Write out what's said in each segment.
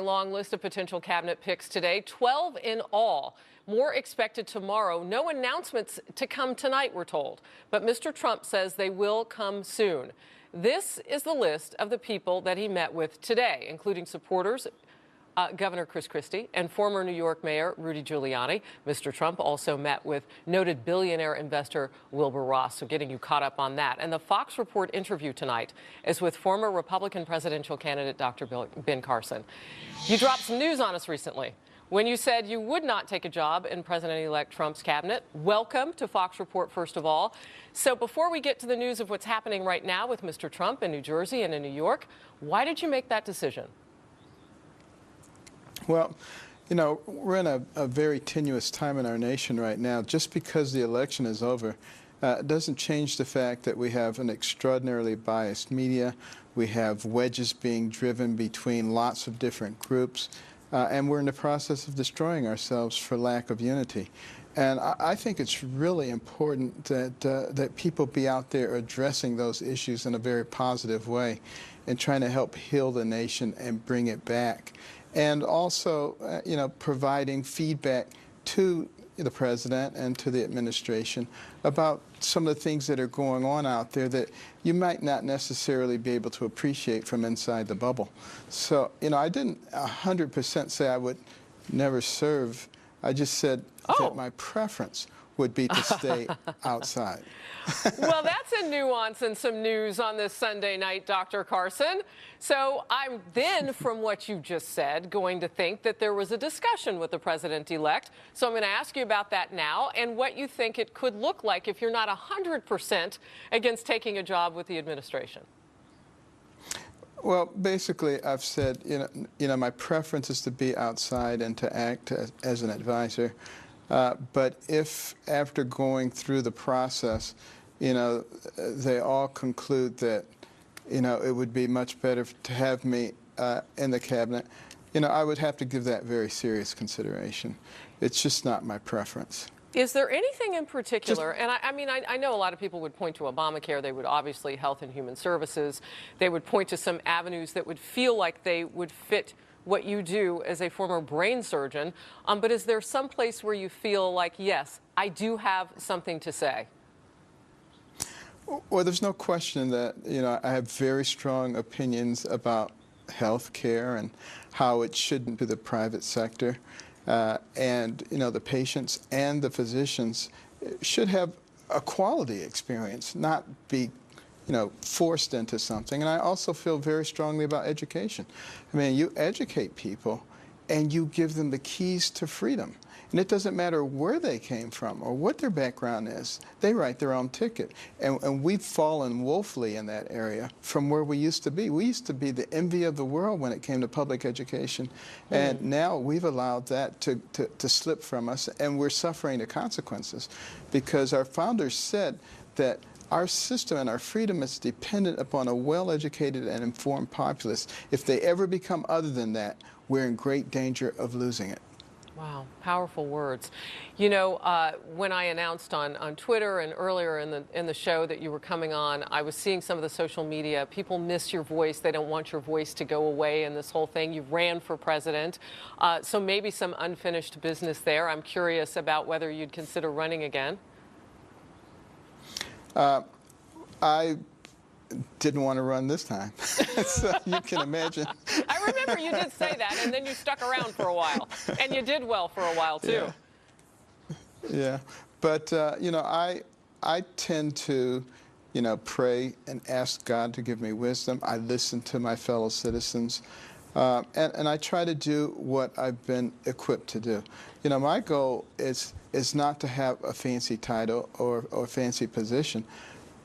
A long list of potential cabinet picks today, 12 in all. More expected tomorrow. No announcements to come tonight, we're told. But Mr. Trump says they will come soon. This is the list of the people that he met with today, including supporters, Governor Chris Christie and former New York Mayor Rudy Giuliani. Mr. Trump also met with noted billionaire investor Wilbur Ross, so getting you caught up on that. And the Fox Report interview tonight is with former Republican presidential candidate Dr. Ben Carson. You dropped some news on us recently when you said you would not take a job in President-elect Trump's cabinet. Welcome to Fox Report, first of all. So before we get to the news of what's happening right now with Mr. Trump in New Jersey and in New York, why did you make that decision? Well, you know, we're in a very tenuous time in our nation right now. Just because the election is over doesn't change the fact that we have an extraordinarily biased media. We have wedges being driven between lots of different groups, and we're in the process of destroying ourselves for lack of unity. And I think it's really important that people be out there addressing those issues in a very positive way and trying to help heal the nation and bring it back. And also, you know, providing feedback to the president and to the administration about some of the things that are going on out there that you might not necessarily be able to appreciate from inside the bubble. So, you know, I didn't 100% say I would never serve. I just said that my preference would be to stay outside. Well, that's a nuance and some news on this Sunday night, Dr. Carson. So I'm then, from what you just said, going to think that there was a discussion with the president-elect. So I'm going to ask you about that now and what you think it could look like if you're not 100% against taking a job with the administration. Well, basically, I've said, you know, my preference is to be outside and to act as an advisor. But if, after going through the process, you know, they all conclude that, you know, it would be much better to have me in the cabinet, you know, I would have to give that very serious consideration. It's just not my preference. Is there anything in particular, and I mean, I know a lot of people would point to Obamacare, they would obviously Health and Human Services, they would point to some avenues that would feel like they would fit what you do as a former brain surgeon, but is there some place where you feel like, yes, I do have something to say? Well, there's no question that, you know, I have very strong opinions about health care and how it shouldn't be the private sector. And, you know, the patients and the physicians should have a quality experience, not be, you know, forced into something. And I also feel very strongly about education. I mean, you educate people and you give them the keys to freedom. And it doesn't matter where they came from or what their background is. They write their own ticket. And we've fallen woefully in that area from where we used to be. We used to be the envy of the world when it came to public education. And now we've allowed that to slip from us, and we're suffering the consequences because our founders said that our system and our freedom is dependent upon a well-educated and informed populace. If they ever become other than that, we're in great danger of losing it. Wow, powerful words. You know, when I announced on Twitter and earlier in the show that you were coming on, I was seeing some of the social media. People miss your voice. They don't want your voice to go away in this whole thing. You ran for president, so maybe some unfinished business there. I'm curious about whether you'd consider running again. I didn't want to run this time, so you can imagine. I remember you did say that, and then you stuck around for a while, and you did well for a while, too. Yeah. But, you know, I tend to, you know, pray and ask God to give me wisdom. I listen to my fellow citizens, and I try to do what I've been equipped to do. You know, my goal is not to have a fancy title or a fancy position.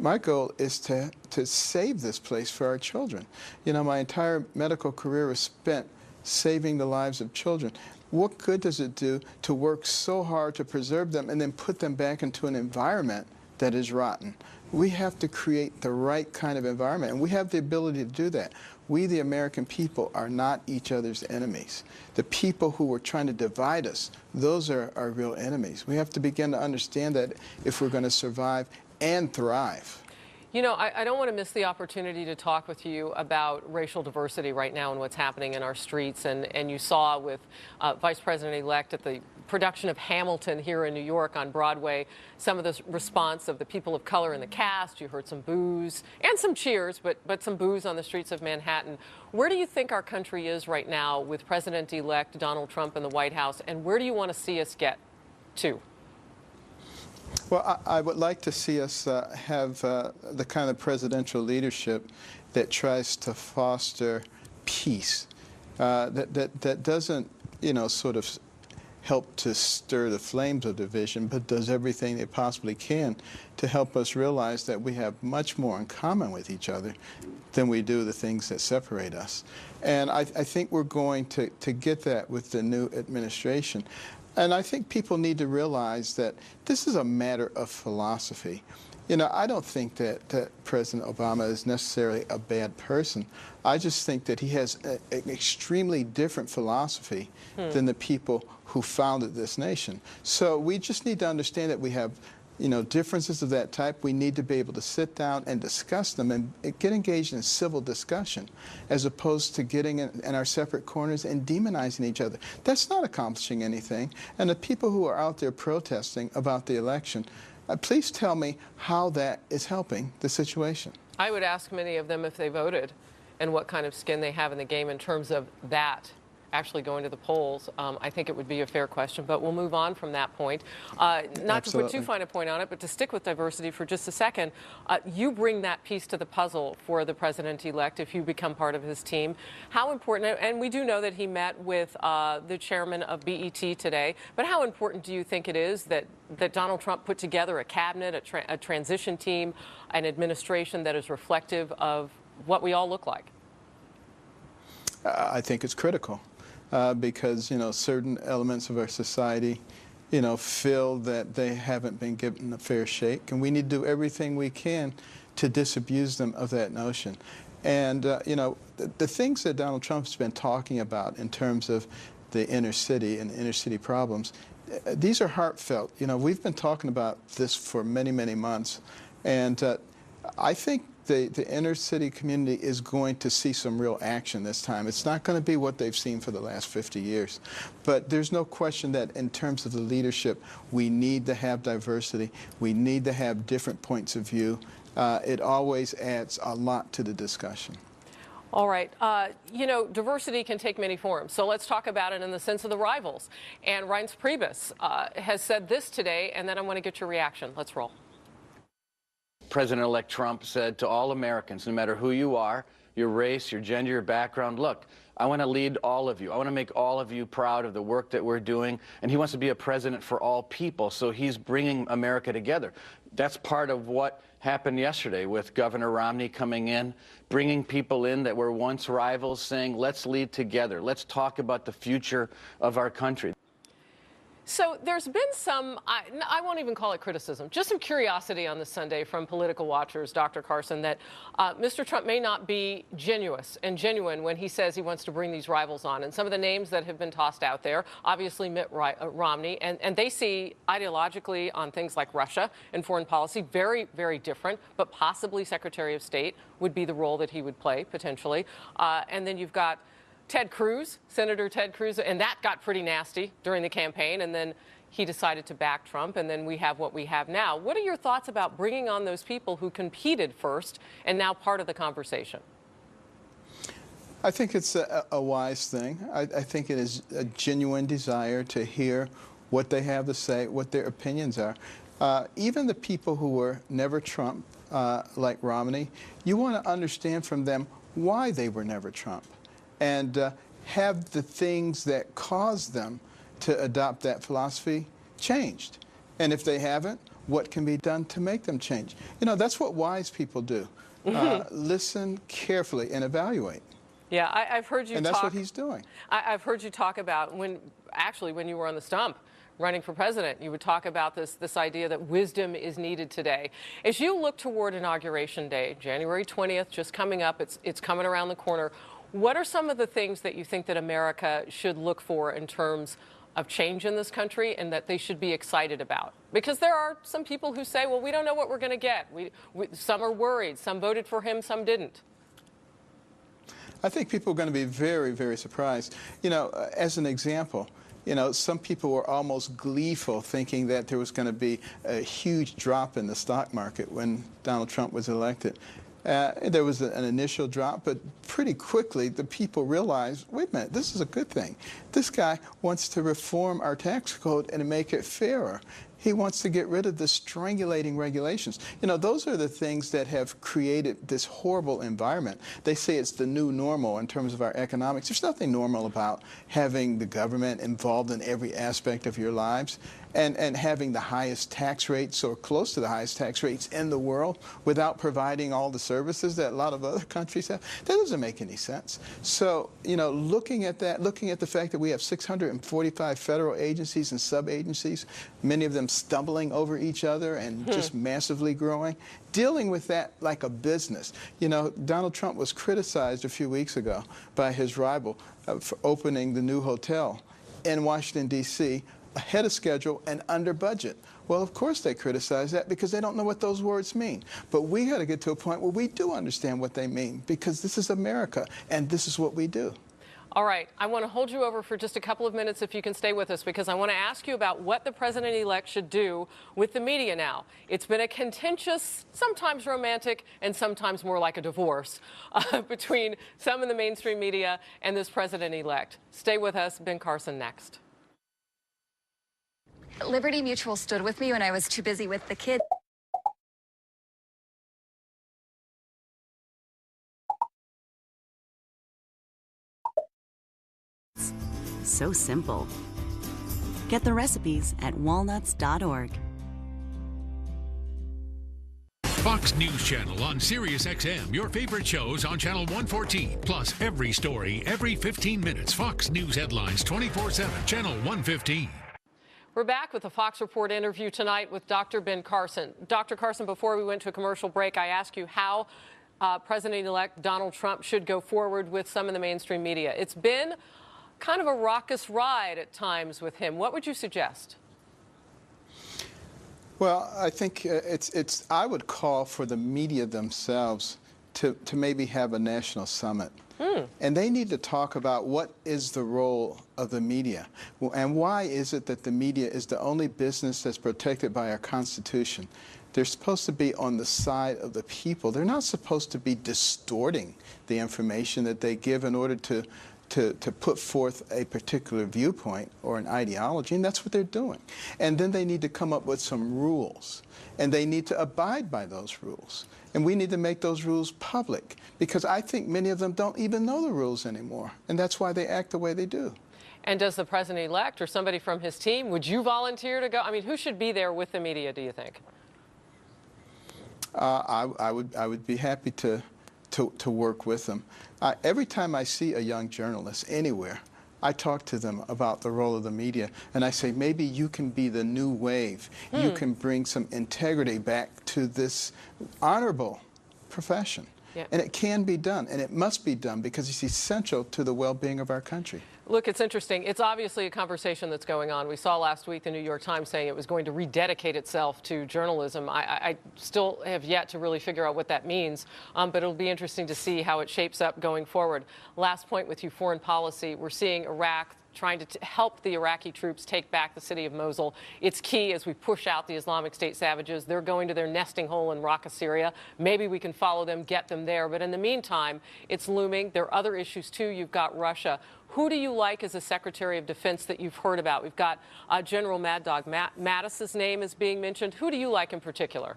My goal is to save this place for our children. You know, my entire medical career was spent saving the lives of children. What good does it do to work so hard to preserve them and then put them back into an environment that is rotten? We have to create the right kind of environment, and we have the ability to do that. We, the American people, are not each other's enemies. The people who are trying to divide us, those are our real enemies. We have to begin to understand that if we're going to survive and thrive. You know, I don't want to miss the opportunity to talk with you about racial diversity right now and what's happening in our streets. And you saw with Vice President-elect at the production of Hamilton here in New York on Broadway, some of the response of the people of color in the cast. You heard some boos and some cheers, but some boos on the streets of Manhattan. Where do you think our country is right now with President-elect Donald Trump in the White House, and where do you want to see us get to? Well, I would like to see us have the kind of presidential leadership that tries to foster peace, that doesn't, sort of help to stir the flames of division, but does everything they possibly can to help us realize that we have much more in common with each other than we do the things that separate us. And I think we're going to get that with the new administration. And I think people need to realize that this is a matter of philosophy. I don't think that President Obama is necessarily a bad person. I just think that he has an extremely different philosophy than the people who founded this nation. So we just need to understand that we have differences of that type. We need to be able to sit down and discuss them and get engaged in civil discussion as opposed to getting in our separate corners and demonizing each other. That's not accomplishing anything. And the people who are out there protesting about the election, please tell me how that is helping the situation. I would ask many of them if they voted and what kind of skin they have in the game in terms of that actually going to the polls. I think it would be a fair question, but we'll move on from that point. Not to put too fine a point on it, but to stick with diversity for just a second, you bring that piece to the puzzle for the president-elect if you become part of his team. How important, and we do know that he met with the chairman of BET today, but how important do you think it is that Donald Trump put together a cabinet, a transition team, an administration that is reflective of what we all look like? I think it's critical. Because, certain elements of our society, feel that they haven't been given a fair shake, and we need to do everything we can to disabuse them of that notion. And, the things that Donald Trump's been talking about in terms of the inner city and inner city problems, these are heartfelt. We've been talking about this for many, many months, and I think the inner city community is going to see some real action this time. It's not going to be what they've seen for the last 50 years. But there's no question that in terms of the leadership, we need to have diversity. We need to have different points of view. It always adds a lot to the discussion. All right. Diversity can take many forms. So let's talk about it in the sense of the rivals. And Reince Priebus has said this today, and then I want to get your reaction. Let's roll. President-elect Trump said to all Americans, no matter who you are, your race, your gender, your background, look, I want to lead all of you. I want to make all of you proud of the work that we're doing. And he wants to be a president for all people, so he's bringing America together. That's part of what happened yesterday with Governor Romney coming in, bringing people in that were once rivals, saying, let's lead together. Let's talk about the future of our country. So there's been some, I won't even call it criticism, just some curiosity on this Sunday from political watchers, Dr. Carson, that Mr. Trump may not be genuine when he says he wants to bring these rivals on. And some of the names that have been tossed out there, obviously Mitt Romney, and they see ideologically on things like Russia and foreign policy very, very different, but possibly Secretary of State would be the role that he would play, potentially. And then you've got Ted Cruz, Senator Ted Cruz, and that got pretty nasty during the campaign, and then he decided to back Trump, and then we have what we have now. What are your thoughts about bringing on those people who competed first and now part of the conversation? I think it's a wise thing. I think it is a genuine desire to hear what they have to say, what their opinions are. Even the people who were never Trump, like Romney, you want to understand from them why they were never Trump, and have the things that caused them to adopt that philosophy changed. And if they haven't, what can be done to make them change? That's what wise people do. Listen carefully and evaluate. Yeah, I've heard you talk. And that's what he's doing. I've heard you talk about when you were on the stump running for president, you would talk about this idea that wisdom is needed today. As you look toward Inauguration Day, January 20th, just coming up, it's coming around the corner. What are some of the things that you think that America should look for in terms of change in this country and that they should be excited about? Because there are some people who say, well, we don't know what we're going to get. Some are worried. Some voted for him, some didn't. I think people are going to be very, very surprised. You know, as an example, you know, some people were almost gleeful thinking that there was going to be a huge drop in the stock market when Donald Trump was elected. There was an initial drop, but pretty quickly the people realized, wait a minute, this is a good thing. This guy wants to reform our tax code and make it fairer. He wants to get rid of the strangulating regulations. You know, those are the things that have created this horrible environment. They say it's the new normal in terms of our economics. There's nothing normal about having the government involved in every aspect of your lives and having the highest tax rates or close to the highest tax rates in the world without providing all the services that a lot of other countries have. That doesn't make any sense. So, you know, looking at that, looking at the fact that we have 645 federal agencies and sub-agencies, many of them stumbling over each other and just massively growing, dealing with that like a business. You know, Donald Trump was criticized a few weeks ago by his rival for opening the new hotel in Washington, D.C., ahead of schedule and under budget. Well, of course they criticize that because they don't know what those words mean. But we got to get to a point where we do understand what they mean, because this is America and this is what we do. All right, I want to hold you over for just a couple of minutes if you can stay with us, because I want to ask you about what the president-elect should do with the media now. It's been a contentious, sometimes romantic, and sometimes more like a divorce between some in the mainstream media and this president-elect. Stay with us. Ben Carson next. Liberty Mutual stood with me when I was too busy with the kids. So simple. Get the recipes at walnuts.org. Fox News Channel on Sirius XM. Your favorite shows on Channel 114. Plus every story, every 15 minutes. Fox News headlines 24/7. Channel 115. We're back with a Fox Report interview tonight with Dr. Ben Carson. Dr. Carson, before we went to a commercial break, I asked you how President-elect Donald Trump should go forward with some in the mainstream media. It's been kind of a raucous ride at times with him. What would you suggest? Well, I think I would call for the media themselves to maybe have a national summit. And they need to talk about what is the role of the media and why is it that the media is the only business that's protected by our Constitution. They're supposed to be on the side of the people. They're not supposed to be distorting the information that they give in order to put forth a particular viewpoint or an ideology, and that's what they're doing. And then they need to come up with some rules, and they need to abide by those rules. And we need to make those rules public, because I think many of them don't even know the rules anymore, and that's why they act the way they do. And does the president-elect or somebody from his team, would you volunteer to go? I mean, who should be there with the media, do you think? I would be happy to work with them. Every time I see a young journalist anywhere, I talk to them about the role of the media, and I say, maybe you can be the new wave. You can bring some integrity back to this honorable profession. Yep. And it can be done, and it must be done, because it's essential to the well-being of our country. Look, it's interesting. It's obviously a conversation that's going on. We saw last week the New York Times saying it was going to rededicate itself to journalism. I still have yet to really figure out what that means, but it'll be interesting to see how it shapes up going forward. Last point with you, foreign policy. We're seeing Iraq trying to help the Iraqi troops take back the city of Mosul. It's key as we push out the Islamic State savages. They're going to their nesting hole in Raqqa, Syria. Maybe we can follow them, get them there. But in the meantime, it's looming. There are other issues, too. You've got Russia. Who do you like as a Secretary of Defense that you've heard about? We've got General Mad Dog Mattis's name is being mentioned. Who do you like in particular?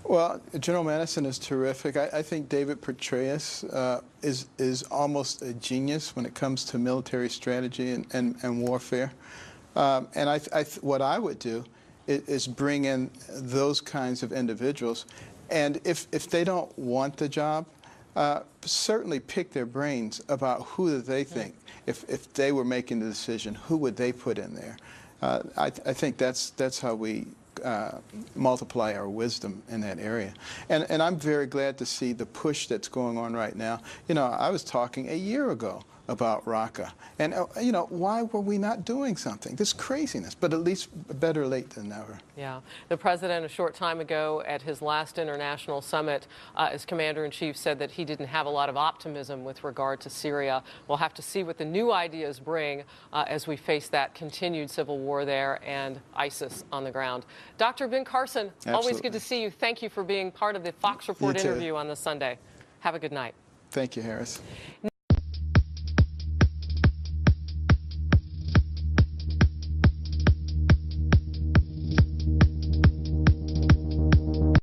Well, General Madison is terrific. I think David Petraeus is almost a genius when it comes to military strategy and warfare. And what I would do is bring in those kinds of individuals. And if they don't want the job, certainly pick their brains about who they think, if they were making the decision, who would they put in there? I think that's how we multiply our wisdom in that area. And I'm very glad to see the push that's going on right now. You know, I was talking a year ago about Raqqa. And, you know, why were we not doing something? This craziness, but at least better late than never. Yeah. The president, a short time ago at his last international summit as commander-in-chief, said that he didn't have a lot of optimism with regard to Syria. We'll have to see what the new ideas bring as we face that continued civil war there and ISIS on the ground. Dr. Ben Carson, always good to see you. Thank you for being part of the Fox Report interview on this Sunday. Have a good night. Thank you, Harris.